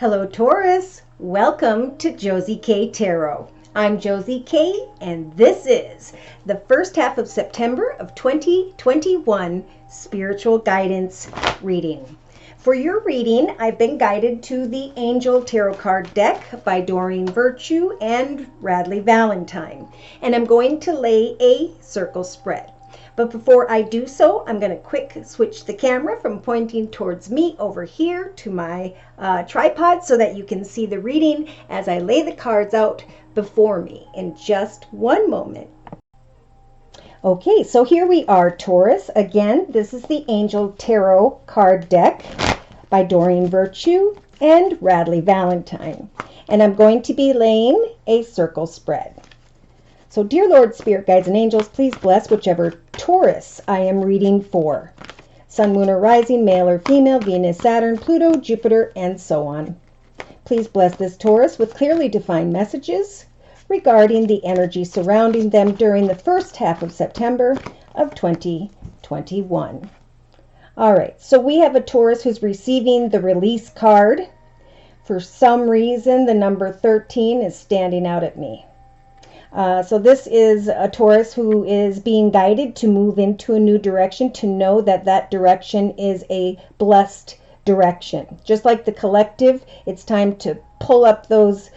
Hello Taurus, welcome to Josie K Tarot. I'm Josie K and this is the first half of September of 2021 spiritual guidance reading. For your reading, I've been guided to the Angel Tarot card deck by Doreen Virtue and Radley Valentine, and I'm going to lay a circle spread. But before I do so, I'm going to quick switch the camera from pointing towards me over here to my tripod so that you can see the reading as I lay the cards out before me in just one moment. Okay, so here we are, Taurus. Again, this is the Angel Tarot card deck by Doreen Virtue and Radley Valentine. And I'm going to be laying a circle spread. So, dear Lord, Spirit Guides, and Angels, please bless whichever Taurus I am reading for. Sun, Moon, or Rising, male or female, Venus, Saturn, Pluto, Jupiter, and so on. Please bless this Taurus with clearly defined messages regarding the energy surrounding them during the first half of September of 2021. All right, so we have a Taurus who's receiving the release card. For some reason, the number 13 is standing out at me. So this is a Taurus who is being guided to move into a new direction, to know that that direction is a blessed direction. Just like the collective, it's time to pull up those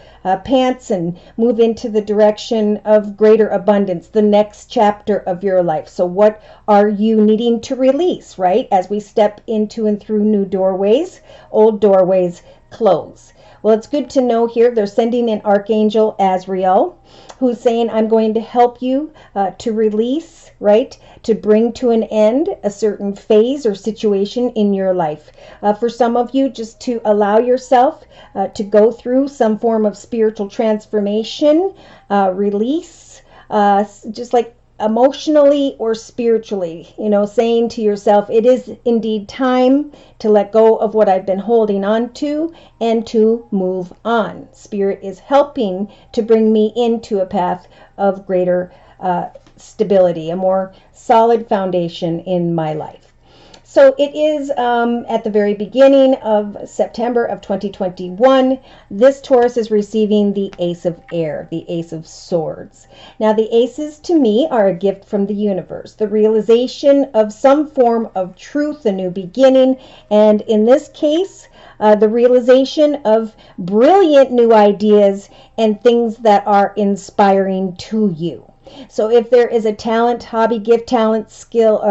pants and move into the direction of greater abundance, the next chapter of your life. So what are you needing to release, right? As we step into and through new doorways, old doorways close. Well, it's good to know here they're sending in Archangel Azrael, who's saying, I'm going to help you to release, right? To bring to an end a certain phase or situation in your life. For some of you, just to allow yourself to go through some form of spiritual transformation, release, just like emotionally or spiritually, saying to yourself, it is indeed time to let go of what I've been holding on to and to move on. Spirit is helping to bring me into a path of greater stability, a more solid foundation in my life. So it is at the very beginning of September of 2021, this Taurus is receiving the Ace of Air, the Ace of Swords. Now the aces to me are a gift from the universe, the realization of some form of truth, a new beginning, and in this case, the realization of brilliant new ideas and things that are inspiring to you. So if there is a talent, hobby, gift, talent, skill,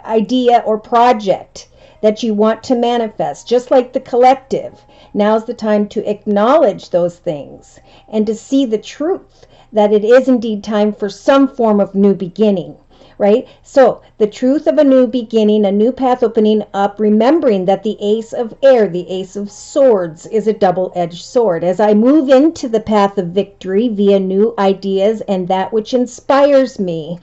idea, or project that you want to manifest, just like the collective, now's the time to acknowledge those things and to see the truth that it is indeed time for some form of new beginning, right? So the truth of a new beginning, a new path opening up, remembering that the Ace of Air, the Ace of Swords, is a double-edged sword. As I move into the path of victory via new ideas and that which inspires me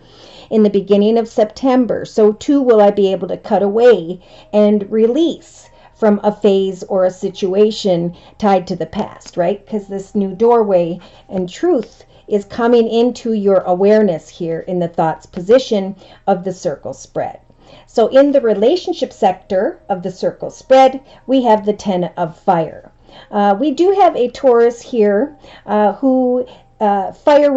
in the beginning of September, so too will I be able to cut away and release from a phase or a situation tied to the past, right? Because this new doorway and truth is coming into your awareness here in the thoughts position of the circle spread. So in the relationship sector of the circle spread, we have the Ten of Fire. We do have a Taurus here who fire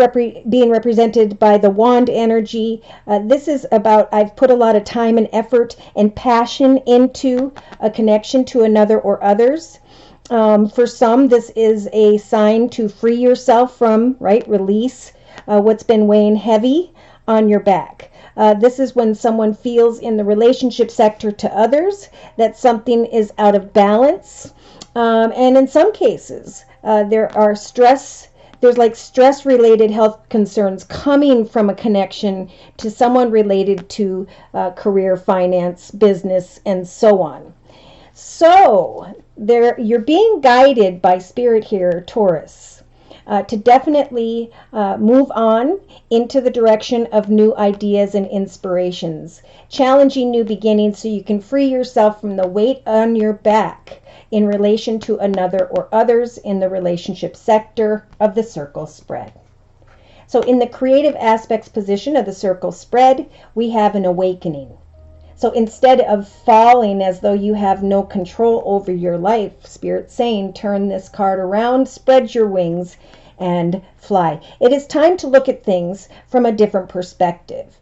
being represented by the wand energy. This is about, I've put a lot of time and effort and passion into a connection to another or others. For some, this is a sign to free yourself from, right, release what's been weighing heavy on your back. This is when someone feels in the relationship sector to others that something is out of balance. And in some cases, there's like stress-related health concerns coming from a connection to someone related to career, finance, business, and so on. So you're being guided by Spirit here, Taurus, to definitely move on into the direction of new ideas and inspirations, challenging new beginnings so you can free yourself from the weight on your back in relation to another or others in the relationship sector of the circle spread. So in the creative aspects position of the circle spread, we have an awakening. So instead of falling as though you have no control over your life, Spirit's saying, turn this card around, spread your wings, and fly. It is time to look at things from a different perspective.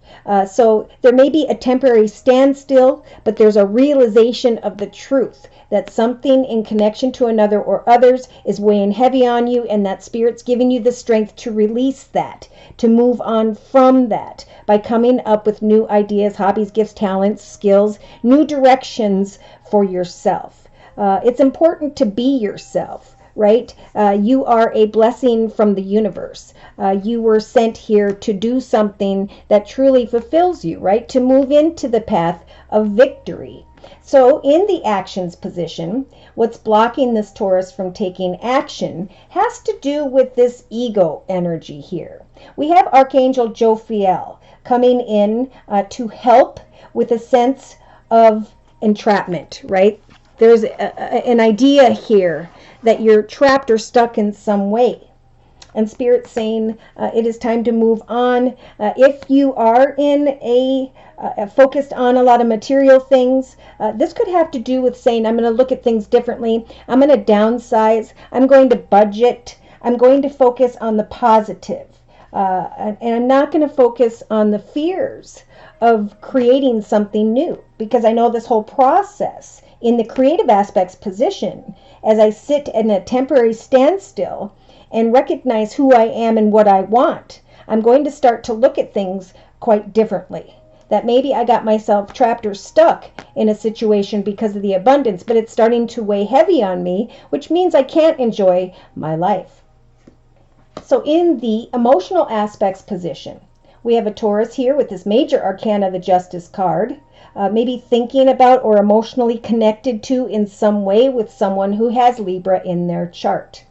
So there may be a temporary standstill, but there's a realization of the truth that something in connection to another or others is weighing heavy on you, and that Spirit's giving you the strength to release that, to move on from that by coming up with new ideas, hobbies, gifts, talents, skills, new directions for yourself. It's important to be yourself. Right? You are a blessing from the universe. You were sent here to do something that truly fulfills you, right? To move into the path of victory. So in the actions position, what's blocking this Taurus from taking action has to do with this ego energy here. We have Archangel Jophiel coming in to help with a sense of entrapment, right? There's an idea here that you're trapped or stuck in some way. And Spirit's saying it is time to move on. If you are in focused on a lot of material things, this could have to do with saying, I'm going to look at things differently. I'm going to downsize. I'm going to budget. I'm going to focus on the positive. And I'm not going to focus on the fears of creating something new, because I know this whole process in the creative aspects position, as I sit in a temporary standstill and recognize who I am and what I want, I'm going to start to look at things quite differently. That maybe I got myself trapped or stuck in a situation because of the abundance, but it's starting to weigh heavy on me, which means I can't enjoy my life. So in the emotional aspects position, we have a Taurus here with this major arcana, the Justice card. Maybe thinking about or emotionally connected to in some way with someone who has Libra in their chart.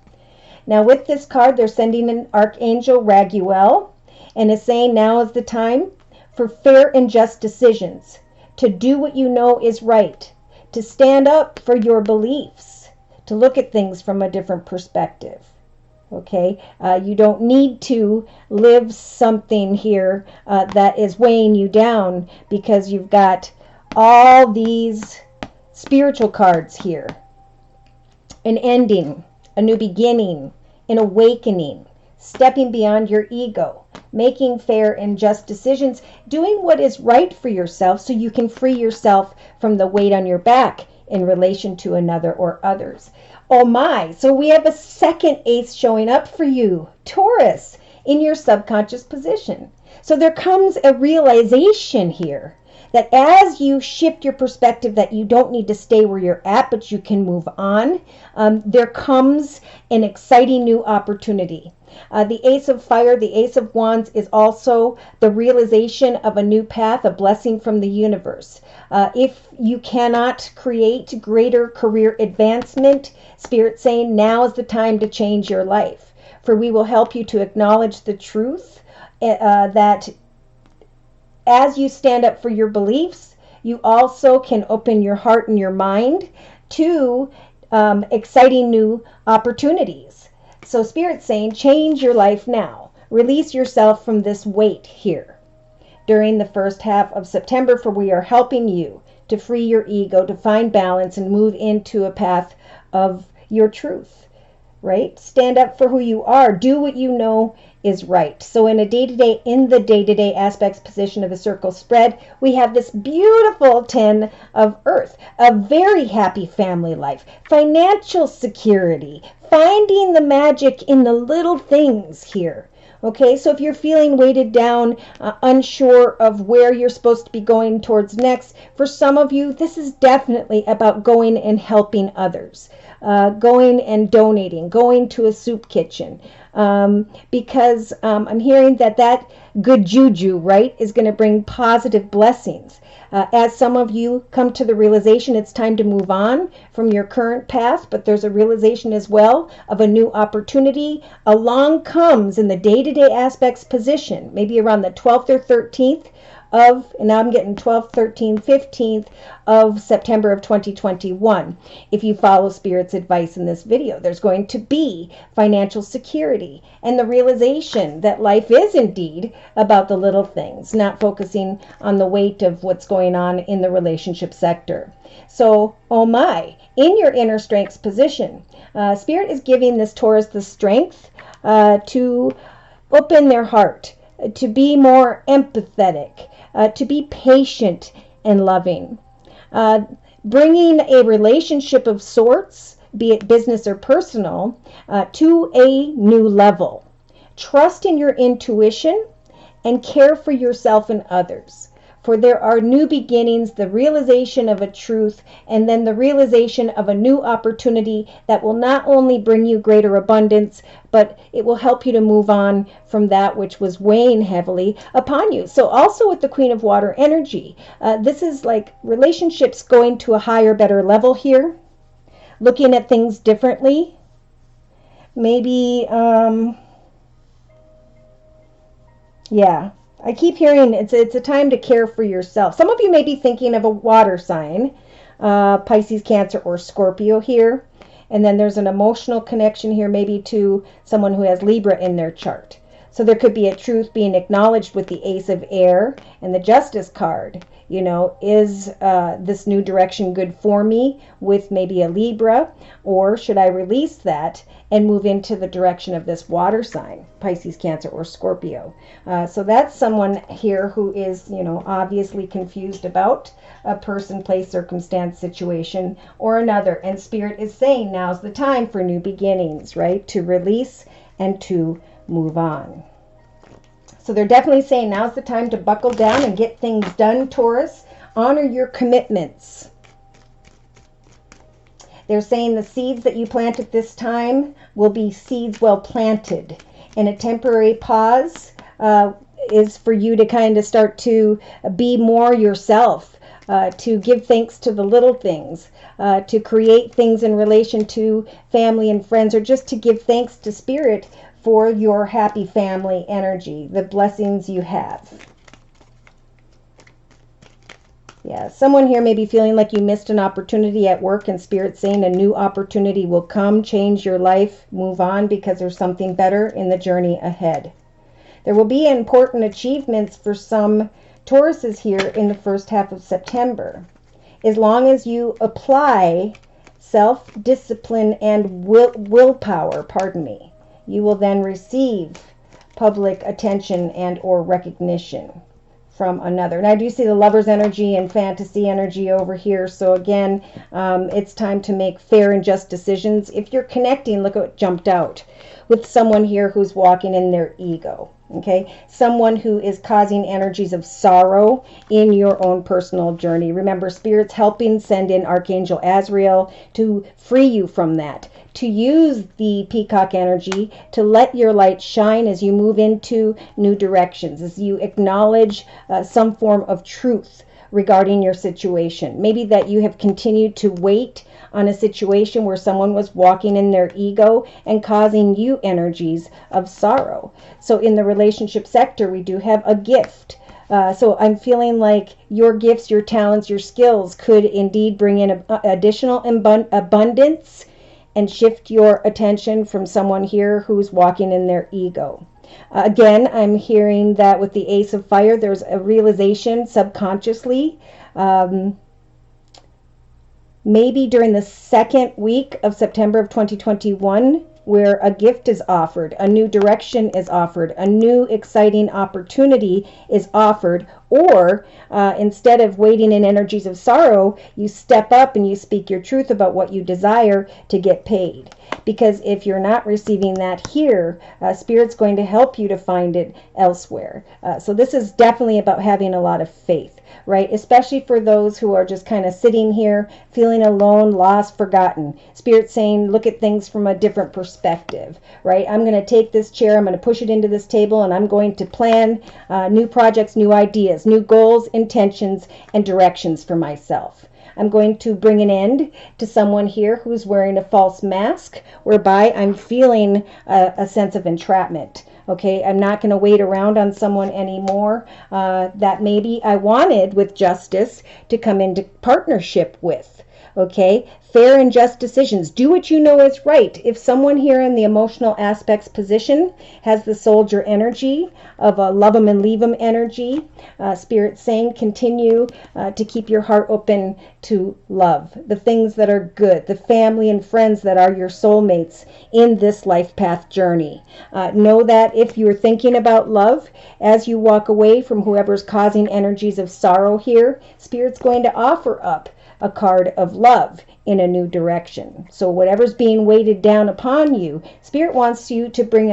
Now with this card, they're sending an Archangel Raguel and is saying now is the time for fair and just decisions, to do what you know is right, to stand up for your beliefs, to look at things from a different perspective. Okay, you don't need to live something here that is weighing you down, because you've got all these spiritual cards here. An ending, a new beginning, an awakening, stepping beyond your ego, making fair and just decisions, doing what is right for yourself so you can free yourself from the weight on your back in relation to another or others. Oh my, so we have a second ace showing up for you, Taurus, in your subconscious position. So there comes a realization here that as you shift your perspective that you don't need to stay where you're at, but you can move on, there comes an exciting new opportunity. The Ace of Fire, the Ace of Wands, is also the realization of a new path, a blessing from the universe. If you cannot create greater career advancement, Spirit's saying now is the time to change your life. For we will help you to acknowledge the truth that as you stand up for your beliefs, you also can open your heart and your mind to exciting new opportunities. So Spirit's saying, change your life now. Release yourself from this weight here during the first half of September, for we are helping you to free your ego, to find balance and move into a path of your truth, right? Stand up for who you are. Do what you know is right. So in the day-to-day aspects position of the circle spread, we have this beautiful 10 of Earth, a very happy family life, financial security, finding the magic in the little things here. Okay, so if you're feeling weighted down, unsure of where you're supposed to be going towards next, for some of you, this is definitely about going and helping others, going and donating, going to a soup kitchen, because I'm hearing that good juju, right, is going to bring positive blessings. As some of you come to the realization it's time to move on from your current path, but there's a realization as well of a new opportunity. Along comes in the day-to-day aspects position, maybe around the 12th or 13th of, and now I'm getting 12th, 13th, 15th of September of 2021. If you follow Spirit's advice in this video, there's going to be financial security and the realization that life is indeed about the little things, not focusing on the weight of what's going on in the relationship sector. So, oh my, in your inner strengths position, Spirit is giving this Taurus the strength to open their heart, to be more empathetic, to be patient and loving. Bringing a relationship of sorts, be it business or personal, to a new level. Trust in your intuition and care for yourself and others. For there are new beginnings, the realization of a truth, and then the realization of a new opportunity that will not only bring you greater abundance, but it will help you to move on from that which was weighing heavily upon you. So also with the Queen of Water energy, this is like relationships going to a higher, better level here, looking at things differently. Maybe, yeah. I keep hearing it's a time to care for yourself. Some of you may be thinking of a water sign, Pisces, Cancer, or Scorpio here. And then there's an emotional connection here, maybe to someone who has Libra in their chart. So there could be a truth being acknowledged with the Ace of Air and the Justice card. You know, is this new direction good for me with maybe a Libra? Or should I release that and move into the direction of this water sign, Pisces, Cancer, or Scorpio? So that's someone here who is, you know, obviously confused about a person, place, circumstance, situation, or another. And Spirit is saying now's the time for new beginnings, right? To release and to move on. So they're definitely saying now's the time to buckle down and get things done, Taurus. Honor your commitments. They're saying the seeds that you plant at this time will be seeds well planted. And a temporary pause is for you to kind of start to be more yourself, to give thanks to the little things, to create things in relation to family and friends, or just to give thanks to Spirit for your happy family energy, the blessings you have. Yeah, someone here may be feeling like you missed an opportunity at work, and Spirit saying a new opportunity will come, change your life, move on, because there's something better in the journey ahead. There will be important achievements for some Tauruses here in the first half of September. As long as you apply self-discipline and willpower, you will then receive public attention and or recognition from another. And I do see the Lover's energy and Fantasy energy over here. So again, it's time to make fair and just decisions. If you're connecting, look at what jumped out, with someone here who's walking in their ego. Okay, someone who is causing energies of sorrow in your own personal journey. Remember, Spirit's helping send in Archangel Azrael to free you from that, to use the peacock energy to let your light shine as you move into new directions, as you acknowledge some form of truth regarding your situation. Maybe that you have continued to wait on a situation where someone was walking in their ego and causing you energies of sorrow. So in the relationship sector, we do have a gift. So I'm feeling like your gifts, your talents, your skills could indeed bring in additional abundance and shift your attention from someone here who's walking in their ego. Again, I'm hearing that with the Ace of Fire, there's a realization subconsciously, maybe during the second week of September of 2021, where a gift is offered, a new direction is offered, a new exciting opportunity is offered, or instead of waiting in energies of sorrow, you step up and you speak your truth about what you desire to get paid. Because if you're not receiving that here, Spirit's going to help you to find it elsewhere. So this is definitely about having a lot of faith, right? Especially for those who are just kind of sitting here feeling alone, lost, forgotten. Spirit's saying, look at things from a different perspective, right? I'm going to take this chair, I'm going to push it into this table, and I'm going to plan new projects, new ideas, new goals, intentions, and directions for myself. I'm going to bring an end to someone here who's wearing a false mask, whereby I'm feeling a sense of entrapment. Okay, I'm not going to wait around on someone anymore that maybe I wanted with justice to come into partnership with. Okay, fair and just decisions. Do what you know is right. If someone here in the emotional aspects position has the soldier energy of a love them and leave them energy, Spirit saying continue to keep your heart open to love, the things that are good, the family and friends that are your soulmates in this life path journey. Know that if you're thinking about love, as you walk away from whoever's causing energies of sorrow here, Spirit's going to offer up a card of love in a new direction. So whatever's being weighted down upon you, Spirit wants you to bring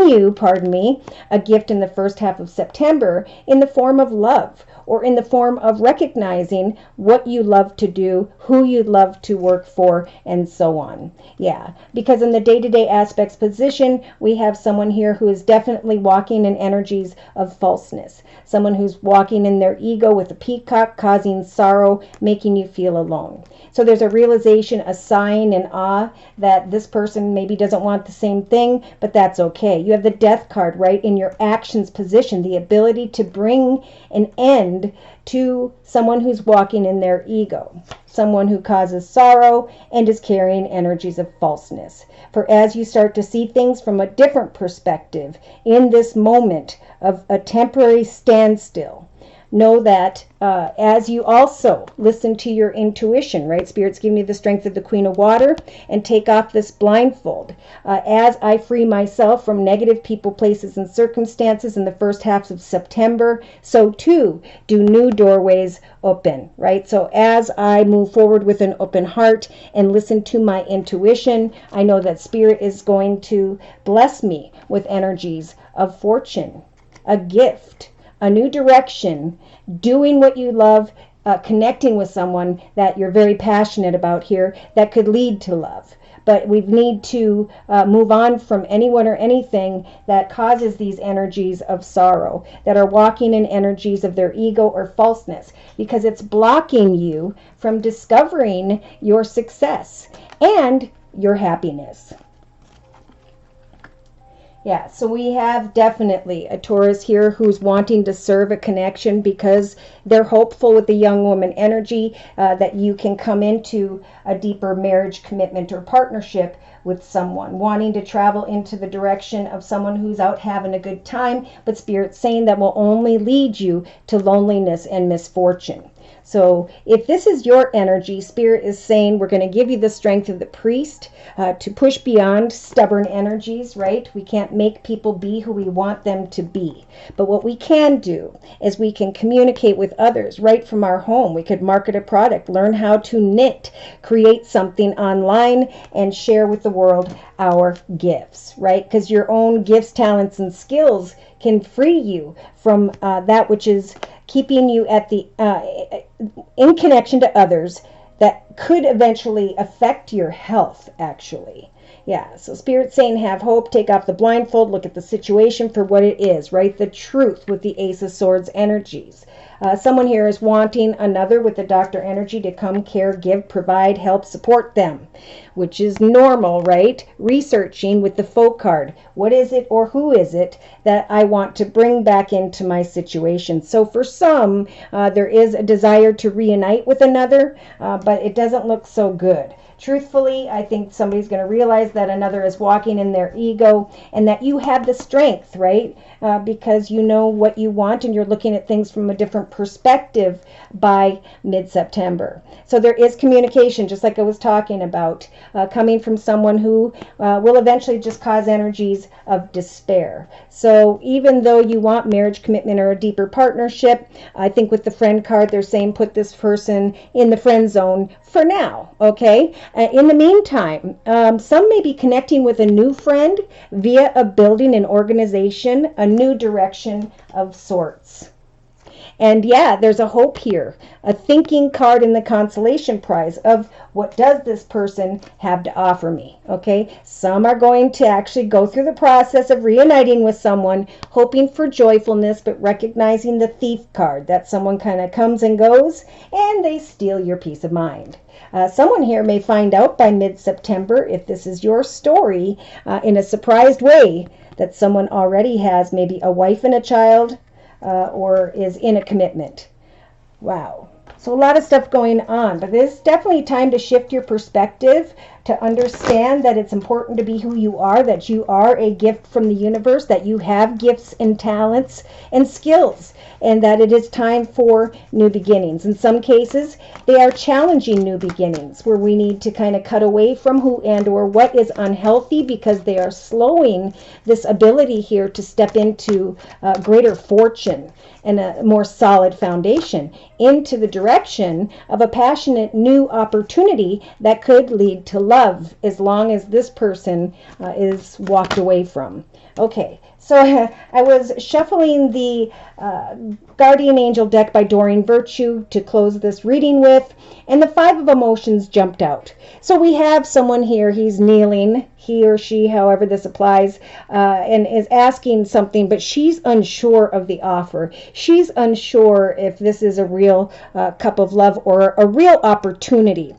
you, pardon me, a gift in the first half of September in the form of love, or in the form of recognizing what you love to do, who you love to work for, and so on. Yeah, because in the day-to-day aspects position, we have someone here who is definitely walking in energies of falseness. Someone who's walking in their ego with a peacock, causing sorrow, making you feel alone. So there's a realization, a sign, and awe that this person maybe doesn't want the same thing, but that's okay. You have the death card right in your actions position, the ability to bring an end to someone who's walking in their ego, someone who causes sorrow and is carrying energies of falseness. For as you start to see things from a different perspective in this moment of a temporary standstill, know that as you also listen to your intuition, right? Spirit's giving you the strength of the Queen of Water, and take off this blindfold. As I free myself from negative people, places, and circumstances in the first half of September, so too do new doorways open, right? So as I move forward with an open heart and listen to my intuition, I know that Spirit is going to bless me with energies of fortune, a gift, a new direction, doing what you love, connecting with someone that you're very passionate about here that could lead to love. But we need to move on from anyone or anything that causes these energies of sorrow, that are walking in energies of their ego or falseness, because it's blocking you from discovering your success and your happiness. Yeah, so we have definitely a Taurus here who's wanting to serve a connection because they're hopeful with the young woman energy that you can come into a deeper marriage commitment or partnership with someone, wanting to travel into the direction of someone who's out having a good time, but Spirit's saying that will only lead you to loneliness and misfortune. So if this is your energy, Spirit is saying we're going to give you the strength of the priest to push beyond stubborn energies, right? We can't make people be who we want them to be. But what we can do is we can communicate with others right from our home. We could market a product, learn how to knit, create something online, and share with the world our gifts, right? Because your own gifts, talents, and skills can free you from that which is keeping you at the in connection to others that could eventually affect your health, actually. Yeah, so Spirit's saying have hope, take off the blindfold, look at the situation for what it is, right? The truth with the Ace of Swords energies. Someone here is wanting another with the Doctor energy to come, care, give, provide, help, support them, which is normal, right? Researching with the Foe card. What is it or who is it that I want to bring back into my situation? So for some, there is a desire to reunite with another, but it doesn't look so good. Truthfully, I think somebody's going to realize that another is walking in their ego and that you have the strength, right? Because you know what you want and you're looking at things from a different perspective by mid-September. So there is communication, just like I was talking about, coming from someone who will eventually just cause energies of despair. So even though you want marriage commitment or a deeper partnership, I think with the friend card, they're saying put this person in the friend zone for now, okay? In the meantime, some may be connecting with a new friend via a building, an organization, a new direction of sorts. And yeah, there's a hope here, a thinking card in the consolation prize of what does this person have to offer me, okay? Some are going to actually go through the process of reuniting with someone, hoping for joyfulness, but recognizing the thief card, that someone kind of comes and goes and they steal your peace of mind. Someone here may find out by mid-September, if this is your story, in a surprised way, that someone already has maybe a wife and a child, or is in a commitment. Wow. So a lot of stuff going on, but it's definitely time to shift your perspective, to understand that it's important to be who you are, that you are a gift from the universe, that you have gifts and talents and skills, and that it is time for new beginnings. In some cases, they are challenging new beginnings where we need to kind of cut away from who and or what is unhealthy, because they are slowing this ability here to step into greater fortune and a more solid foundation into the direction of a passionate new opportunity that could lead to love, as long as this person is walked away from. Okay, so I was shuffling the Guardian Angel deck by Doreen Virtue to close this reading with, and the Five of Emotions jumped out. So we have someone here, he's kneeling, he or she, however this applies, and is asking something, but she's unsure of the offer. She's unsure if this is a real cup of love or a real opportunity.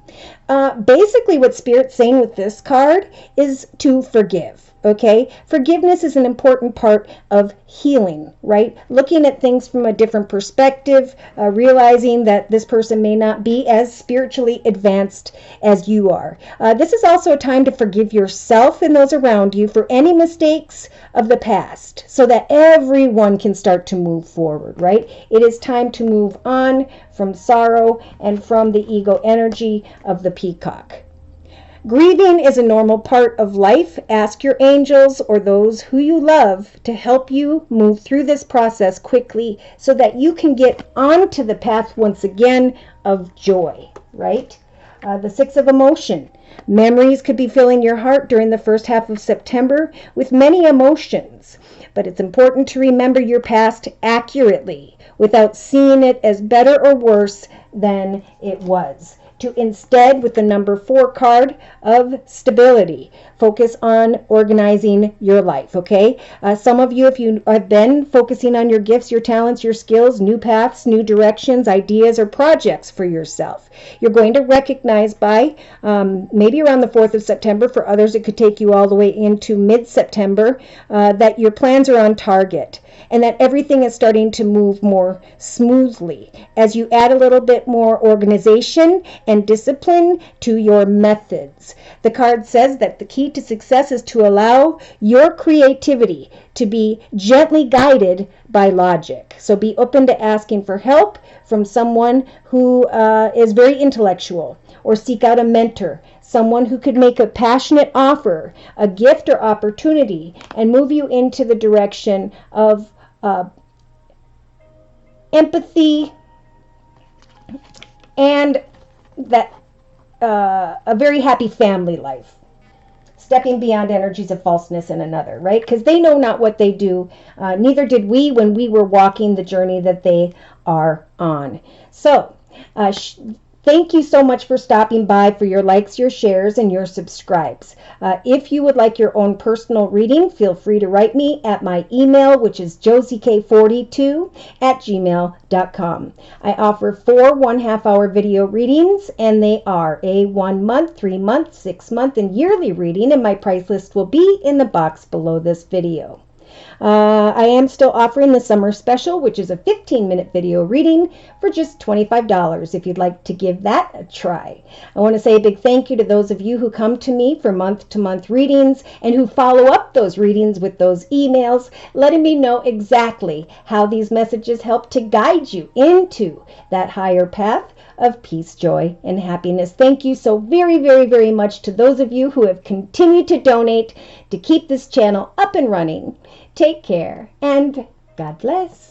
Basically what Spirit's saying with this card is to forgive. Okay, forgiveness is an important part of healing, right? Looking at things from a different perspective, realizing that this person may not be as spiritually advanced as you are. This is also a time to forgive yourself and those around you for any mistakes of the past, so that everyone can start to move forward, right? It is time to move on from sorrow and from the ego energy of the peacock. Grieving is a normal part of life. Ask your angels or those who you love to help you move through this process quickly, so that you can get onto the path once again of joy, right? The Six of Emotion. Memories could be filling your heart during the first half of September with many emotions, but it's important to remember your past accurately without seeing it as better or worse than it was. To instead, with the number 4 card of stability, focus on organizing your life, okay? Some of you, if you have been focusing on your gifts, your talents, your skills, new paths, new directions, ideas, or projects for yourself, you're going to recognize by maybe around the 4th of September, for others it could take you all the way into mid-September, that your plans are on target, and that everything is starting to move more smoothly as you add a little bit more organization and discipline to your methods. The card says that the key to success is to allow your creativity to be gently guided by logic. So be open to asking for help from someone who is very intellectual, or seek out a mentor, someone who could make a passionate offer, a gift or opportunity, and move you into the direction of empathy and that a very happy family life, stepping beyond energies of falseness in another, right? Because they know not what they do. Neither did we when we were walking the journey that they are on. So thank you so much for stopping by, for your likes, your shares, and your subscribes. If you would like your own personal reading, feel free to write me at my email, which is josiek42@gmail.com. I offer 4 1/2-hour video readings, and they are a 1 month, 3 month, 6 month, and yearly reading, and my price list will be in the box below this video. I am still offering the summer special, which is a 15-minute video reading for just $25 if you'd like to give that a try. I want to say a big thank you to those of you who come to me for month-to-month readings and who follow up those readings with those emails, letting me know exactly how these messages help to guide you into that higher path of peace, joy, and happiness. Thank you so very, very, very much to those of you who have continued to donate to keep this channel up and running. Take care, and God bless.